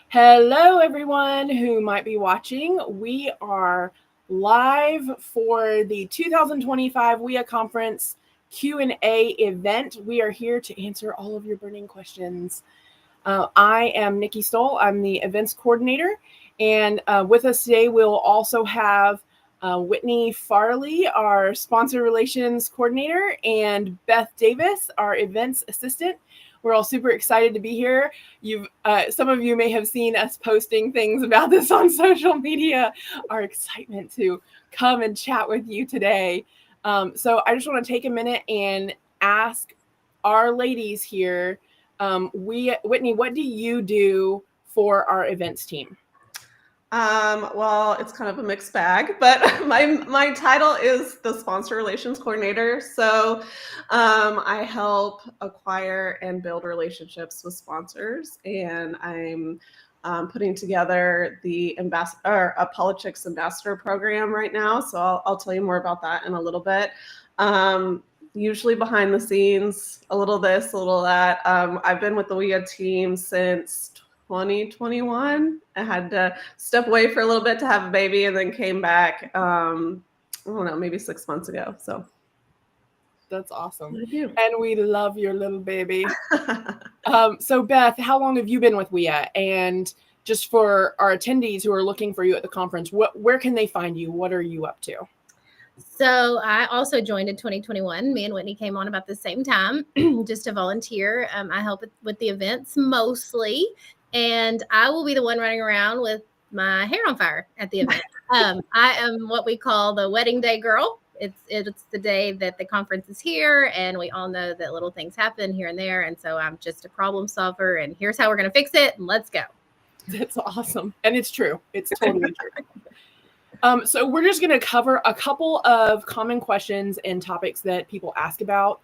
Hello, everyone who might be watching. We are live for the 2025 WIA Conference Q&A event. We are here to answer all of your burning questions. I am Nikki Stull. I'm the events coordinator. And with us today, we'll also have Whitney Farley, our sponsor relations coordinator, and Beth Davis, our events assistant. We're all super excited to be here. Some of you may have seen us posting things about this on social media, our excitement to come and chat with you today. So I just want to take a minute and ask our ladies here, Whitney, what do you do for our events team? Well, it's kind of a mixed bag, but my title is the sponsor relations coordinator. So I help acquire and build relationships with sponsors, and I'm putting together the Apologetics ambassador program right now. So I'll tell you more about that in a little bit. Usually behind the scenes, a little this, a little that. I've been with the WIA team since 2021. I had to step away for a little bit to have a baby and then came back, I don't know, maybe 6 months ago. So that's awesome. And we love your little baby. So Beth, how long have you been with WIA? And just for our attendees who are looking for you at the conference, where can they find you? What are you up to? So I also joined in 2021. Me and Whitney came on about the same time, just to volunteer. I help with the events mostly. And I will be the one running around with my hair on fire at the event. I am what we call the wedding day girl. It's the day that the conference is here, and we all know that little things happen here and there. And so I'm just a problem solver, and here's how we're going to fix it. And let's go. That's awesome. And it's true. It's totally true. So we're just going to cover a couple of common questions and topics that people ask about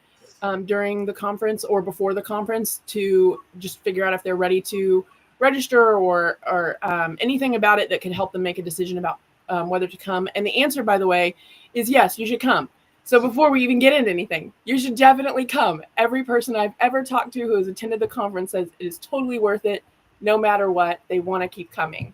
during the conference or before the conference to just figure out if they're ready to register or anything about it that could help them make a decision about whether to come. And the answer, by the way, is yes, you should come. So before we even get into anything, you should definitely come. Every person I've ever talked to who has attended the conference says it is totally worth it. No matter what, they want to keep coming.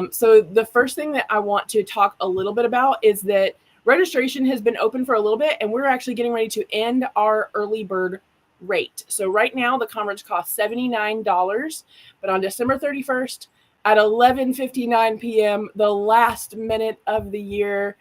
So the first thing that I want to talk a little bit about is that registration has been open for a little bit, and we're actually getting ready to end our early bird rate. So right now the conference costs $79, but on December 31st at 11:59 p.m., the last minute of the year,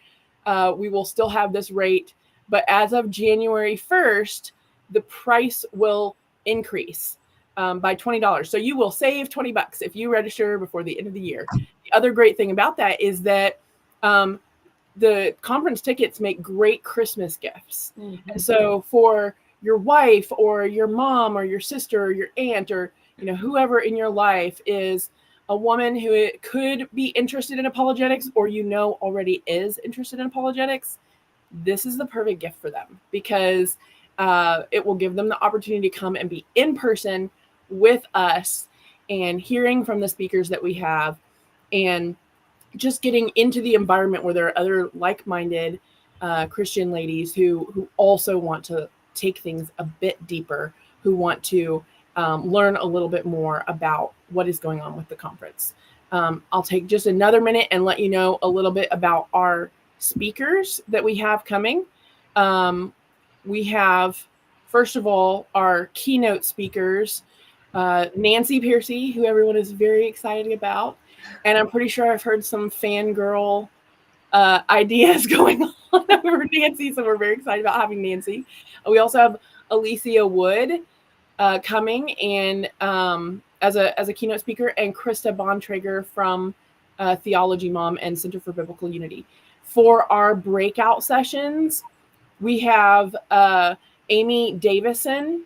we will still have this rate. But as of January 1st, the price will increase by $20. So you will save $20 if you register before the end of the year. The other great thing about that is that the conference tickets make great Christmas gifts. Mm-hmm. And so for your wife or your mom or your sister or your aunt or whoever in your life is a woman who could be interested in apologetics or already is interested in apologetics, this is the perfect gift for them because it will give them the opportunity to come and be in person with us and hearing from the speakers that we have and just getting into the environment where there are other like-minded Christian ladies who also want to take things a bit deeper, who want to learn a little bit more about what is going on with the conference. I'll take just another minute and let you know a little bit about our speakers that we have coming. We have, first of all, our keynote speakers, Nancy Piercy, who everyone is very excited about. And I'm pretty sure I've heard some fangirl ideas going on over Nancy, so we're very excited about having Nancy. We also have Alicia Wood coming and as a keynote speaker, and Krista Bontrager from Theology Mom and Center for Biblical Unity. For our breakout sessions, we have Amy Davison,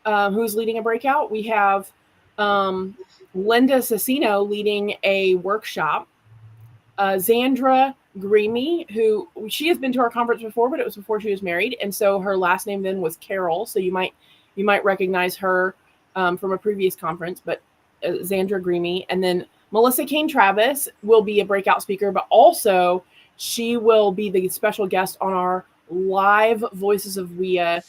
who's leading a breakout. We have Linda Cicino leading a workshop. Zandra Greamy, who she has been to our conference before, but it was before she was married, and so her last name then was Carroll. So you might recognize her from a previous conference, but Xandra Greamy. And then Melissa Kane Travis will be a breakout speaker, but also she will be the special guest on our live Voices of WIA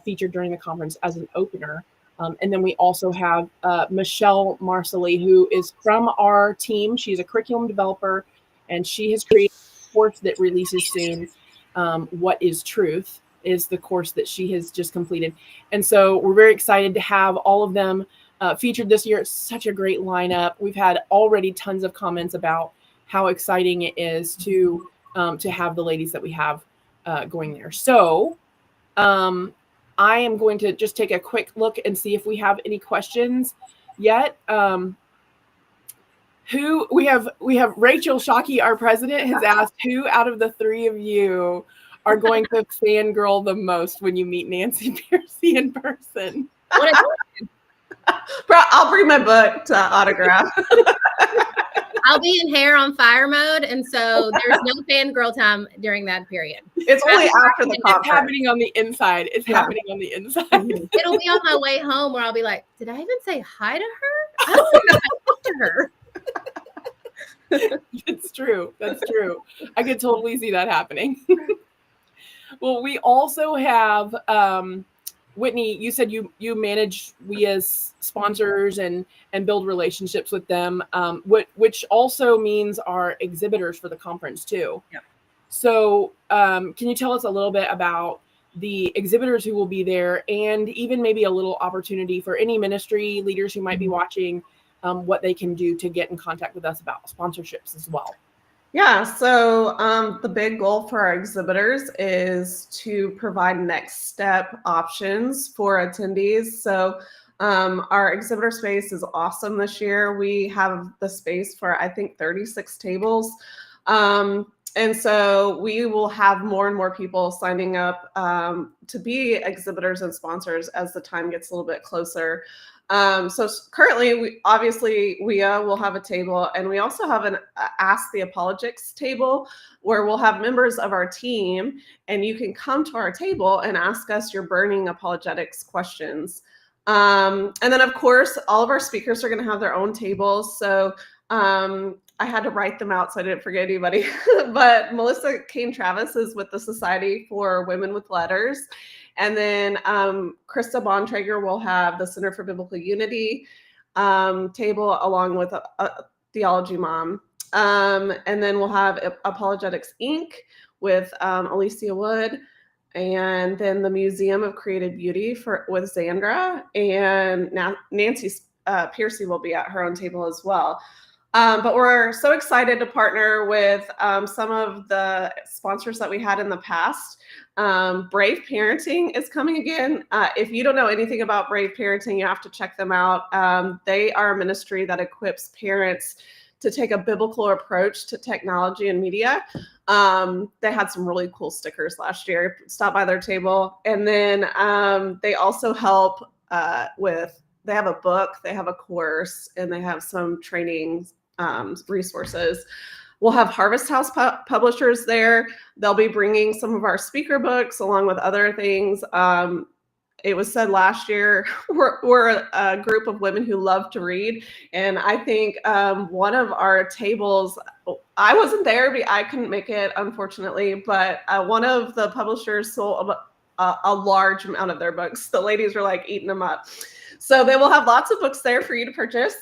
featured during the conference as an opener. And then we also have Michelle Marcelli, who is from our team. She's a curriculum developer, and she has created a course that releases soon. What is Truth is the course that she has just completed. And so we're very excited to have all of them featured this year. It's such a great lineup. We've had already tons of comments about how exciting it is to have the ladies that we have going there. So I am going to just take a quick look and see if we have any questions yet. Who we have Rachel Shockey, our president, has asked who out of the three of you are going to fangirl the most when you meet Nancy Piercy in person. I'll bring my book to autograph. I'll be in hair on fire mode, and so there's no fangirl time during that period. It's only after the conference. It's happening on the inside. It's happening on the inside. It'll be on my way home where I'll be like, did I even say hi to her? I don't know if I talked to her. It's true. That's true. I could totally see that happening. Well, we also have Whitney. You said you manage WIA's sponsors and build relationships with them, which also means our exhibitors for the conference too. Yeah. So can you tell us a little bit about the exhibitors who will be there, and even maybe a little opportunity for any ministry leaders who might be watching, what they can do to get in contact with us about sponsorships as well? Yeah, so the big goal for our exhibitors is to provide next step options for attendees. So our exhibitor space is awesome this year. We have the space for, I think, 36 tables. And so we will have more and more people signing up to be exhibitors and sponsors as the time gets a little bit closer. So currently, WIA will have a table, and we also have an Ask the Apologetics table where we'll have members of our team, and you can come to our table and ask us your burning apologetics questions. And then, of course, all of our speakers are going to have their own tables. So I had to write them out so I didn't forget anybody. But Melissa Kane Travis is with the Society for Women with Letters. And then Krista Bontrager will have the Center for Biblical Unity table along with a Theology Mom. And then we'll have Apologetics Inc. with Alicia Wood. And then the Museum of Created Beauty with Xandra. And now Nancy Piercy will be at her own table as well. But we're so excited to partner with some of the sponsors that we had in the past. Brave Parenting is coming again. If you don't know anything about Brave Parenting, you have to check them out. They are a ministry that equips parents to take a biblical approach to technology and media. They had some really cool stickers last year. Stop by their table. And then they also help they have a book, they have a course, and they have some training resources. We'll have Harvest House publishers there. They'll be bringing some of our speaker books along with other things. It was said last year, we're a group of women who love to read. And I think one of our tables, I wasn't there, I couldn't make it, unfortunately, but one of the publishers sold a large amount of their books. The ladies were like eating them up. So they will have lots of books there for you to purchase.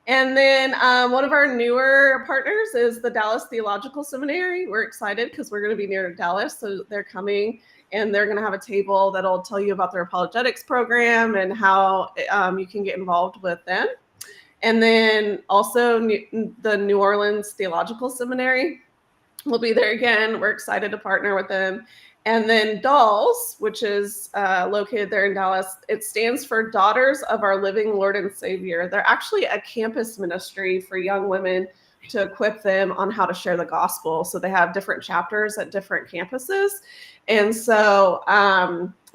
And then one of our newer partners is the Dallas Theological Seminary. We're excited because we're going to be near Dallas. So they're coming and they're going to have a table that'll tell you about their apologetics program and how you can get involved with them. And then also the New Orleans Theological Seminary will be there again. We're excited to partner with them. And then DALS, which is located there in Dallas, it stands for Daughters of Our Living Lord and Savior. They're actually a campus ministry for young women to equip them on how to share the gospel. So they have different chapters at different campuses. And so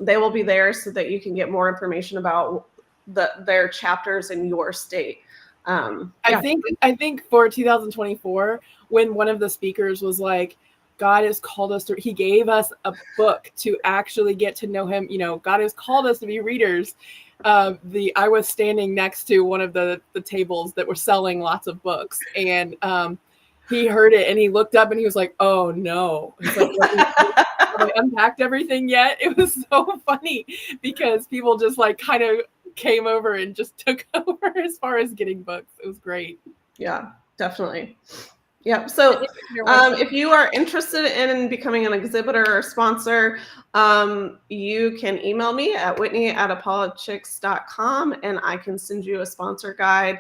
they will be there so that you can get more information about their chapters in your state. I think for 2024, when one of the speakers was like, God has called us he gave us a book to actually get to know him. God has called us to be readers. I was standing next to one of the tables that were selling lots of books, and he heard it and he looked up and he was like, "Oh no!" He's like, "Have I unpacked everything yet?" It was so funny because people just like kind of came over and just took over as far as getting books. It was great. Yeah, definitely. Yep. So if you are interested in becoming an exhibitor or sponsor, you can email me at whitney@apologetics.com and I can send you a sponsor guide.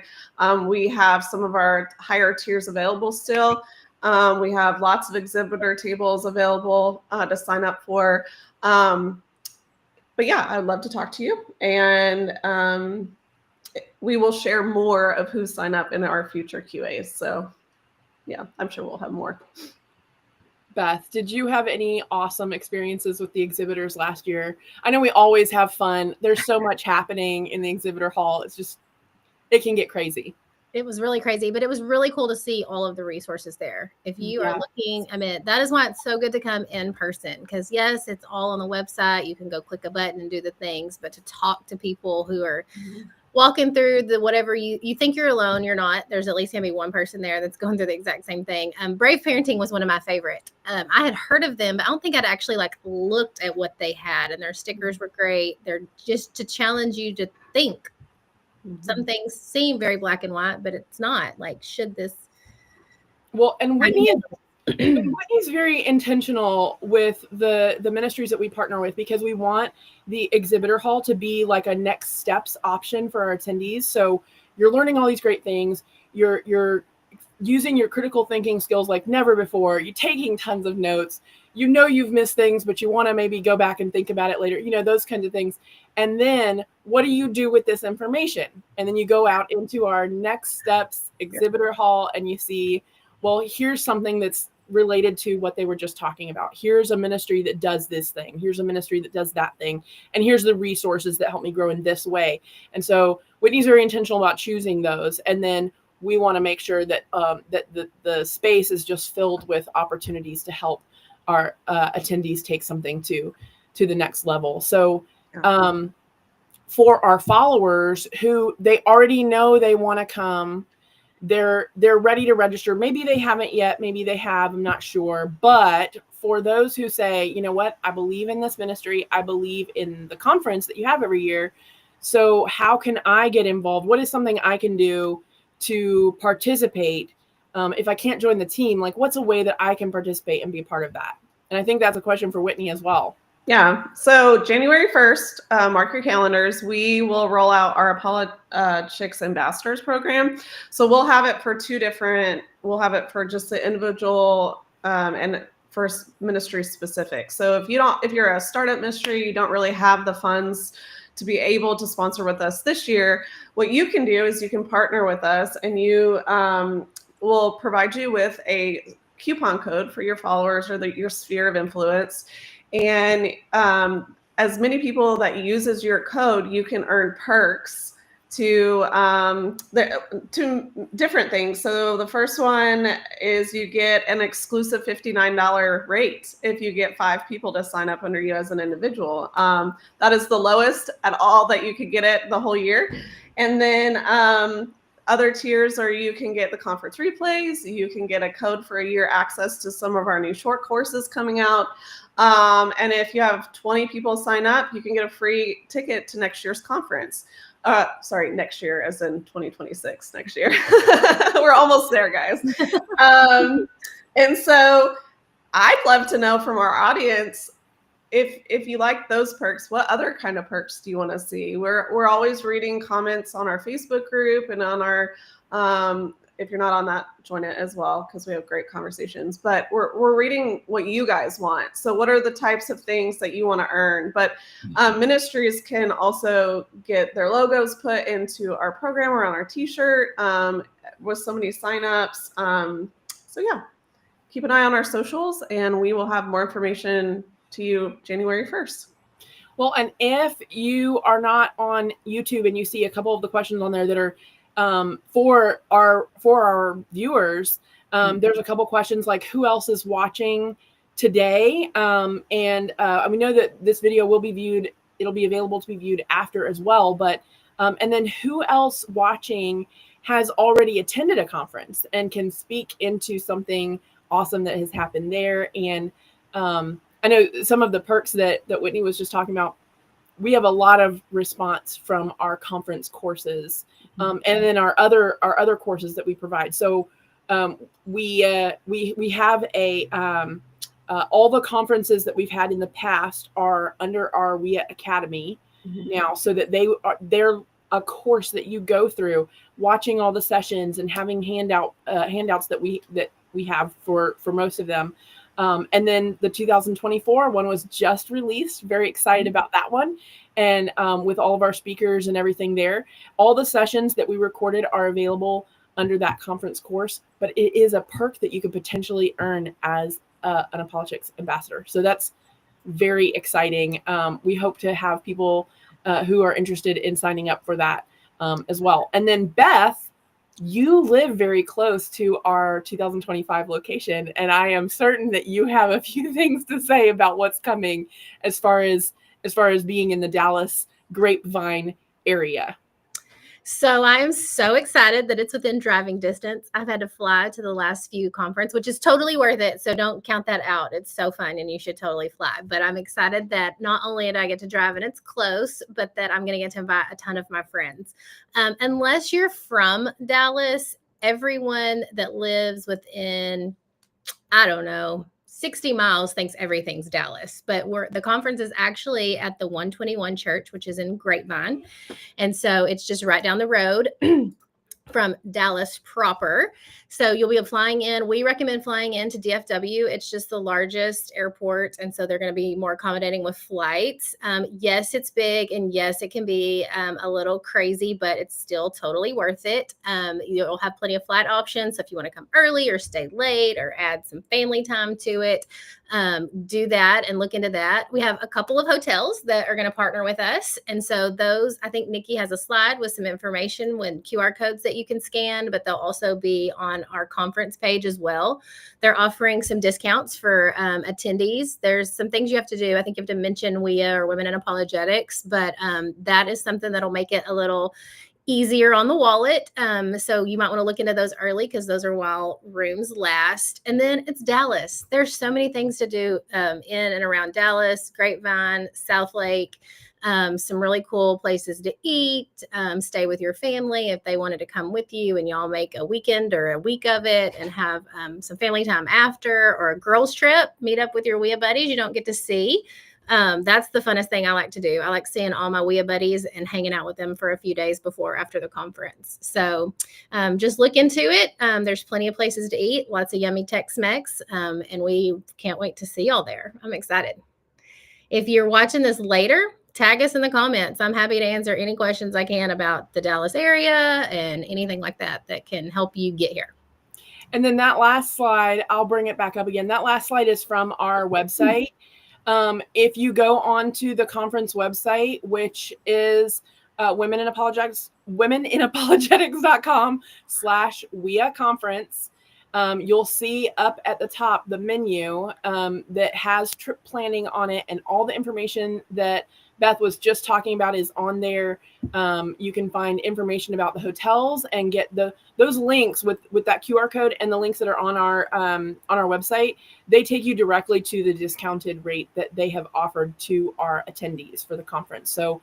We have some of our higher tiers available still. We have lots of exhibitor tables available to sign up for. But yeah, I'd love to talk to you. And we will share more of who signed up in our future QAs. So yeah, I'm sure we'll have more. Beth, did you have any awesome experiences with the exhibitors last year? I know we always have fun. There's so much happening in the exhibitor hall. It can get crazy. It was really crazy, but it was really cool to see all of the resources there. If you are looking, that is why it's so good to come in person, because yes, it's all on the website. You can go click a button and do the things, but to talk to people who are walking through the whatever you think you're alone, you're not. There's at least gonna be one person there that's going through the exact same thing. Brave Parenting was one of my favorite. I had heard of them, but I don't think I'd actually looked at what they had, and their stickers were great. They're just to challenge you to think. Some things seem very black and white, but it's not. Like, should this? Well, and Whitney's very intentional with the ministries that we partner with, because we want the exhibitor hall to be like a next steps option for our attendees. So you're learning all these great things. You're using your critical thinking skills like never before. You're taking tons of notes. You've missed things, but you want to maybe go back and think about it later. Those kinds of things. And then what do you do with this information? And then you go out into our next steps exhibitor hall and you see, well, here's something that's related to what they were just talking about. Here's a ministry that does this thing. Here's a ministry that does that thing. And here's the resources that help me grow in this way. And so Whitney's very intentional about choosing those. And then we want to make sure that the space is just filled with opportunities to help our attendees take something to the next level. So for our followers who they already know they want to come, they're ready to register. Maybe they haven't yet, maybe they have, I'm not sure. But for those who say, you know what, I believe in this ministry, I believe in the conference that you have every year. So how can I get involved? What is something I can do to participate? If I can't join the team, what's a way that I can participate and be a part of that? And I think that's a question for Whitney as well. Yeah. So January 1st, mark your calendars. We will roll out our Apologetics Ambassadors program. So we'll have it for we'll have it for just the individual and for ministry specific. So if you're a startup ministry, you don't really have the funds to be able to sponsor with us this year, what you can do is you can partner with us, and you will provide you with a coupon code for your followers or your sphere of influence. And as many people that uses your code, you can earn perks to different things. So the first one is you get an exclusive $59 rate if you get 5 people to sign up under you as an individual. That is the lowest at all that you could get it the whole year. And then other tiers are you can get the conference replays. You can get a code for a year access to some of our new short courses coming out. And if you have 20 people sign up, you can get a free ticket to next year's conference. Next year as in 2026, next year. We're almost there, guys. And so I'd love to know from our audience, if you like those perks, what other kind of perks do you want to see? We're always reading comments on our Facebook group and on our, if you're not on that, join it as well, because we have great conversations. But we're reading what you guys want. So what are the types of things that you want to earn? But ministries can also get their logos put into our program or on our t-shirt with so many signups. So yeah, keep an eye on our socials, and we will have more information to you January 1st. Well, and if you are not on YouTube and you see a couple of the questions on there that are for our viewers, there's a couple questions like who else is watching today, and we know that this video will be viewed. It'll be available to be viewed after as well. But and then who else watching has already attended a conference and can speak into something awesome that has happened there. And I know some of the perks that Whitney was just talking about. We have a lot of response from our conference courses, and then our other courses that we provide. So we have all the conferences that we've had in the past are under our WIA Academy now, so that they're a course that you go through, watching all the sessions and having handouts that we have for most of them. And then the 2024 one was just released. Very excited about that one. And with all of our speakers and everything there, all the sessions that we recorded are available under that conference course. But it is a perk that you could potentially earn as an Apologetics ambassador. So that's very exciting. We hope to have people who are interested in signing up for that as well. And then Beth, you live very close to our 2025 location, and I am certain that you have a few things to say about what's coming as far as being in the Dallas Grapevine area. So I am so excited that it's within driving distance. I've had to fly to the last few conference, which is totally worth it. So don't count that out. It's so fun and you should totally fly. But I'm excited that not only did I get to drive and it's close, but that I'm going to get to invite a ton of my friends. Unless you're from Dallas, everyone that lives within, I don't know, 60 miles thinks everything's Dallas, but the conference is actually at the 121 church, which is in Grapevine. And so it's just right down the road from Dallas proper. So you'll be flying in. We recommend flying into DFW. It's just the largest airport. And so they're going to be more accommodating with flights. Yes, it's big. And yes, it can be a little crazy, but it's still totally worth it. You'll have plenty of flight options. So if you want to come early or stay late or add some family time to it, do that and look into that. We have a couple of hotels that are going to partner with us. And so those, I think Nikki has a slide with some information with QR codes that you can scan, but they'll also be on our conference page as well. They're offering some discounts for attendees. There's some things you have to do. I think you have to mention WIA or Women in Apologetics, but that is something that'll make it a little easier on the wallet. So you might want to look into those early because those are while rooms last. And then it's Dallas. There's so many things to do in and around Dallas, Grapevine, South Lake, some really cool places to eat, stay with your family if they wanted to come with you and y'all make a weekend or a week of it and have some family time after, or a girls trip, meet up with your WIA buddies you don't get to see. That's the funnest thing I like to do. I like seeing all my WIA buddies and hanging out with them for a few days before or after the conference. So just look into it. There's plenty of places to eat, lots of yummy Tex-Mex, and we can't wait to see y'all there. I'm excited. If you're watching this later, tag us in the comments. I'm happy to answer any questions I can about the Dallas area and anything like that that can help you get here. And then that last slide, I'll bring it back up again. That last slide is from our website. If you go onto the conference website, which is womeninapologetics.com/WIA Conference, you'll see up at the top the menu that has trip planning on it, and all the information that Beth was just talking about is on there. You can find information about the hotels and get those links with that QR code, and the links that are on our website. They take you directly to the discounted rate that they have offered to our attendees for the conference. So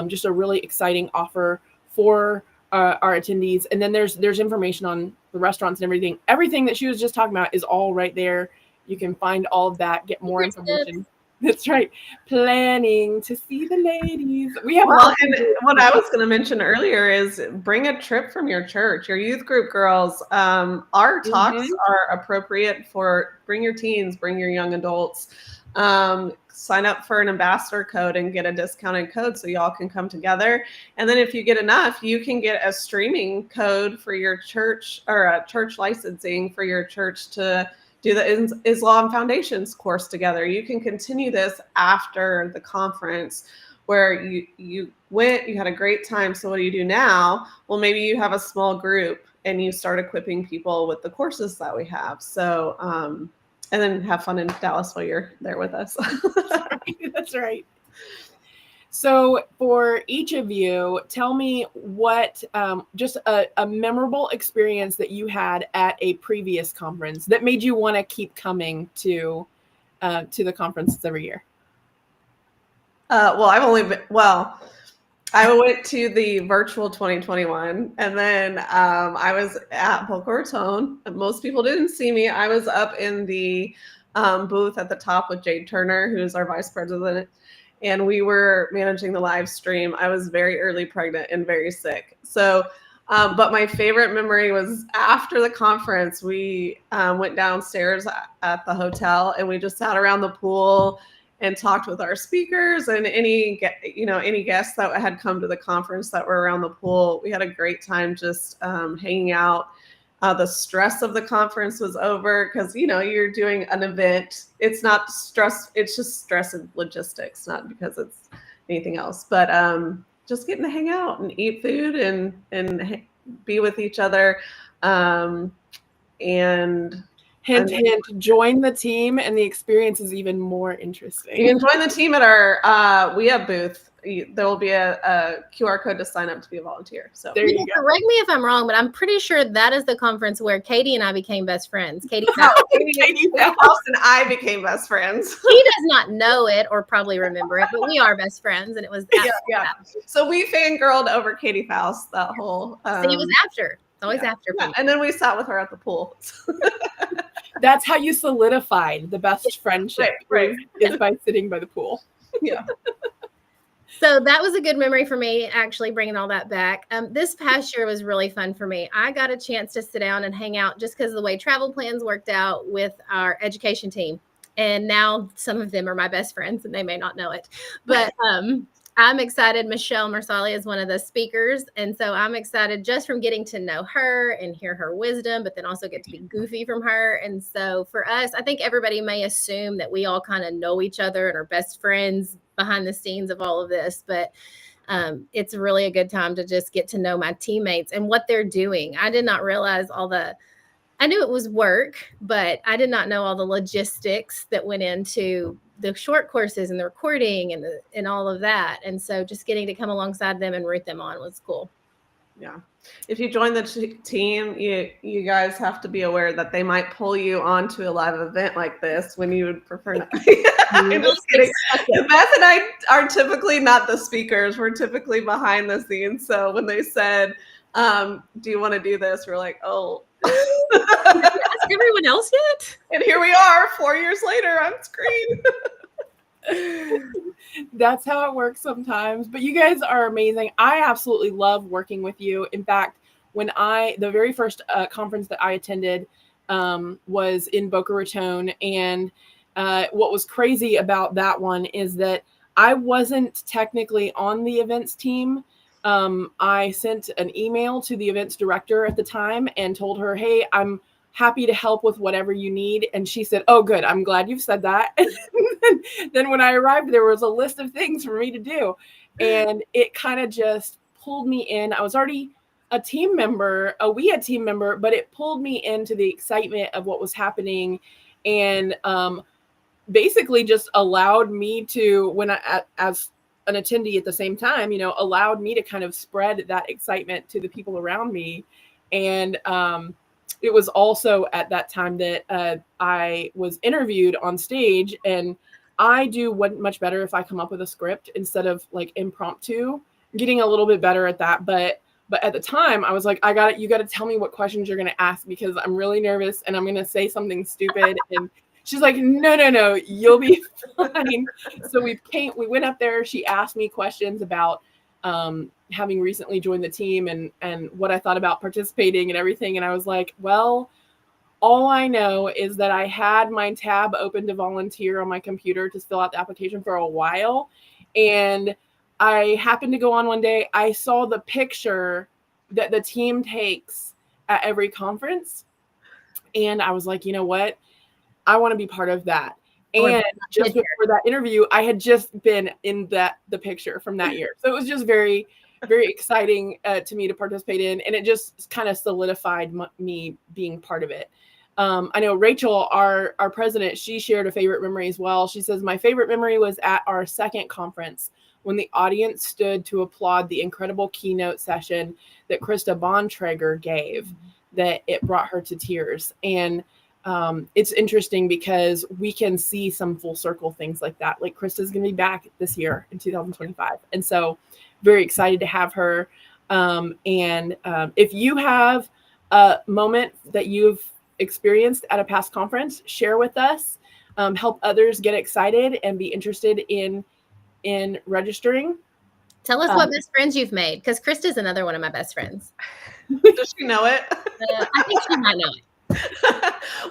just a really exciting offer for our attendees. And then there's information on the restaurants and everything. Everything that she was just talking about is all right there. You can find all of that, get more information. That's right. Planning to see the ladies. We have. Well, and what I was going to mention earlier is bring a trip from your church, your youth group girls. Our talks are appropriate for bring your teens, bring your young adults. Sign up for an ambassador code and get a discounted code so y'all can come together. And then if you get enough, you can get a streaming code for your church, or a church licensing for your church to do the Islam Foundations course together. You can continue this after the conference, where you went, you had a great time. So what do you do now? Well, maybe you have a small group and you start equipping people with the courses that we have. So, and then have fun in Dallas while you're there with us. That's right. So for each of you, tell me what, just a memorable experience that you had at a previous conference that made you want to keep coming to the conferences every year. Well, I went to the virtual 2021, and then I was at Boca Raton. Most people didn't see me. I was up in the booth at the top with Jade Turner, who's our vice president, and we were managing the live stream. I was very early pregnant and very sick. So, but my favorite memory was after the conference, we went downstairs at the hotel and we just sat around the pool and talked with our speakers and any guests that had come to the conference that were around the pool. We had a great time just hanging out. The stress of the conference was over because, you're doing an event. It's not stress. It's just stress and logistics, not because it's anything else. But just getting to hang out and eat food and be with each other. And hint, join the team and the experience is even more interesting. You can join the team at our WIA booth. There will be a QR code to sign up to be a volunteer. So there you go. Correct me if I'm wrong, but I'm pretty sure that is the conference where Katie and I became best friends. Katie and I became best friends. He does not know it or probably remember it, but we are best friends, and it was yeah. So we fangirled over Katie Faust that whole. See, it was after. It's always after. Yeah. And then we sat with her at the pool. That's how you solidified the best friendship, right. Is by sitting by the pool. Yeah. So that was a good memory for me, actually bringing all that back. This past year was really fun for me. I got a chance to sit down and hang out just because of the way travel plans worked out with our education team. And now some of them are my best friends and they may not know it. But I'm excited. Michelle Marsali is one of the speakers. And so I'm excited just from getting to know her and hear her wisdom, but then also get to be goofy from her. And so for us, I think everybody may assume that we all kind of know each other and are best friends behind the scenes of all of this. But it's really a good time to just get to know my teammates and what they're doing. I did not realize I knew it was work, but I did not know all the logistics that went into the short courses and the recording and all of that. And so just getting to come alongside them and root them on was cool. Yeah. If you join the team, you guys have to be aware that they might pull you onto a live event like this when you would prefer not. I'm just kidding. Beth and I are typically not the speakers. We're typically behind the scenes. So when they said, do you want to do this? We're like, oh. Ask everyone else yet? And here we are 4 years later on screen. That's how it works sometimes. But you guys are amazing. I absolutely love working with you. In fact, the very first conference that I attended was in Boca Raton. And what was crazy about that one is that I wasn't technically on the events team. I sent an email to the events director at the time and told her, hey, I'm happy to help with whatever you need. And she said, oh, good. I'm glad you've said that. Then when I arrived, there was a list of things for me to do. And it kind of just pulled me in. I was already a team member, a WIA team member, but it pulled me into the excitement of what was happening. And basically just allowed me to, as an attendee at the same time, allowed me to kind of spread that excitement to the people around me. And it was also at that time that I was interviewed on stage, and I do much better if I come up with a script instead of like impromptu. I'm getting a little bit better at that, but at the time I was like, you got to tell me what questions you're going to ask because I'm really nervous and I'm going to say something stupid. And she's like, no, you'll be fine. So we went up there. She asked me questions about having recently joined the team and what I thought about participating and everything. And I was like, well, all I know is that I had my tab open to volunteer on my computer to fill out the application for a while. And I happened to go on one day. I saw the picture that the team takes at every conference. And I was like, you know what? I want to be part of that. And just before that interview, I had just been in the picture from that year. So it was just very, very exciting to me to participate in. And it just kind of solidified me being part of it. I know Rachel, our president, she shared a favorite memory as well. She says, my favorite memory was at our second conference when the audience stood to applaud the incredible keynote session that Krista Bontrager gave, that it brought her to tears. And it's interesting because we can see some full circle things like that. Like Krista's going to be back this year in 2025. And so very excited to have her. If you have a moment that you've experienced at a past conference, share with us, help others get excited and be interested in registering. Tell us what best friends you've made, because Krista's another one of my best friends. Does she know it? I think she might know it.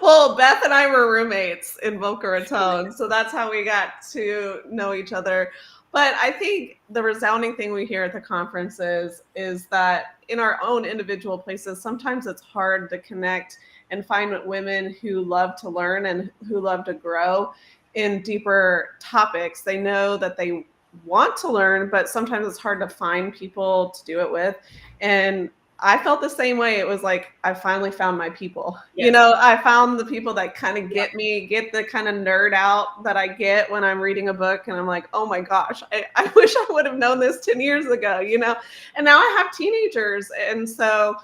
Well, Beth and I were roommates in Boca Raton, so that's how we got to know each other. But I think the resounding thing we hear at the conferences is that in our own individual places, sometimes it's hard to connect and find women who love to learn and who love to grow in deeper topics. They know that they want to learn, but sometimes it's hard to find people to do it with. And I felt the same way. It was like, I finally found my people. Yes. You know, I found the people that kind of get me, get the kind of nerd out that I get when I'm reading a book. And I'm like, oh my gosh, I wish I would have known this 10 years ago, you know? And now I have teenagers. And so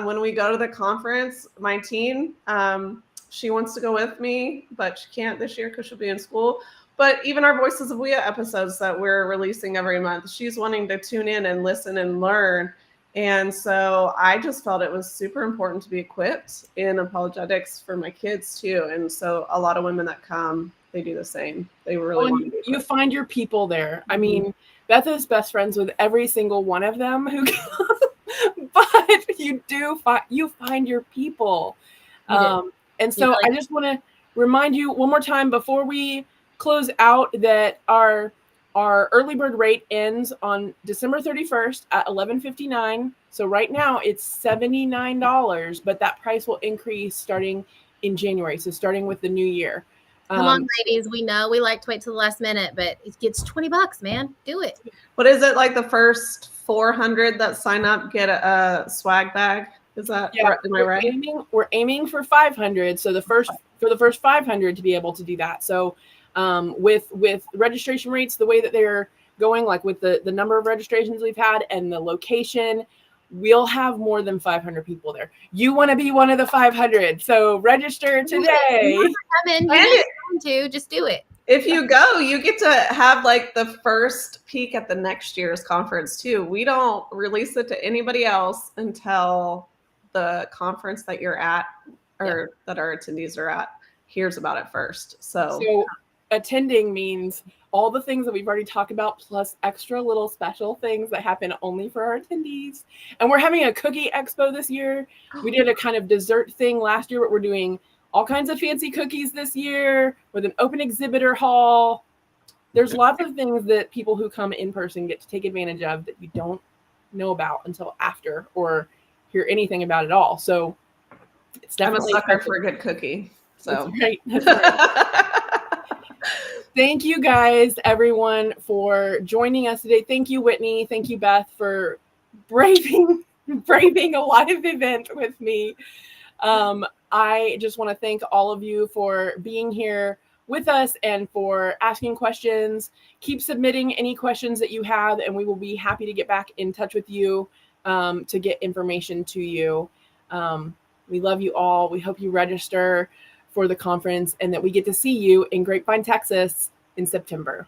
when we go to the conference, my teen, she wants to go with me, but she can't this year because she'll be in school. But even our Voices of WIA episodes that we're releasing every month, she's wanting to tune in and listen and learn. And so I just felt it was super important to be equipped in apologetics for my kids too. And so a lot of women that come, they do the same. They really want to be equipped. You find your people there. I mean, Beth is best friends with every single one of them who come, but you find your people. And so I just want to remind you one more time before we close out that our early bird rate ends on December 31st at $11.59. So right now it's $79, but that price will increase starting in January. So starting with the new year. Come on, ladies. We know we like to wait till the last minute, but it gets $20, man. Do it. What is it, like the first 400 that sign up get a swag bag? Is that right? Am I right? We're aiming for 500. So for the first 500 to be able to do that. So with registration rates, the way that they're going, like with the number of registrations we've had and the location, we'll have more than 500 people there. You want to be one of the 500. So register today. Just do it. If you go, you get to have like the first peek at the next year's conference too. We don't release it to anybody else until the conference that you're at or that our attendees are at hears about it first. So attending means all the things that we've already talked about, plus extra little special things that happen only for our attendees. And we're having a cookie expo this year. We did a kind of dessert thing last year, but we're doing all kinds of fancy cookies this year with an open exhibitor hall. There's lots of things that people who come in person get to take advantage of that you don't know about until after or hear anything about at all. So it's definitely I'm a sucker for a good cookie. So That's right. Thank you guys, everyone, for joining us today. Thank you, Whitney. Thank you, Beth, for braving a live event with me. I just want to thank all of you for being here with us and for asking questions. Keep submitting any questions that you have, and we will be happy to get back in touch with you to get information to you. We love you all. We hope you register for the conference and that we get to see you in Grapevine, Texas in September.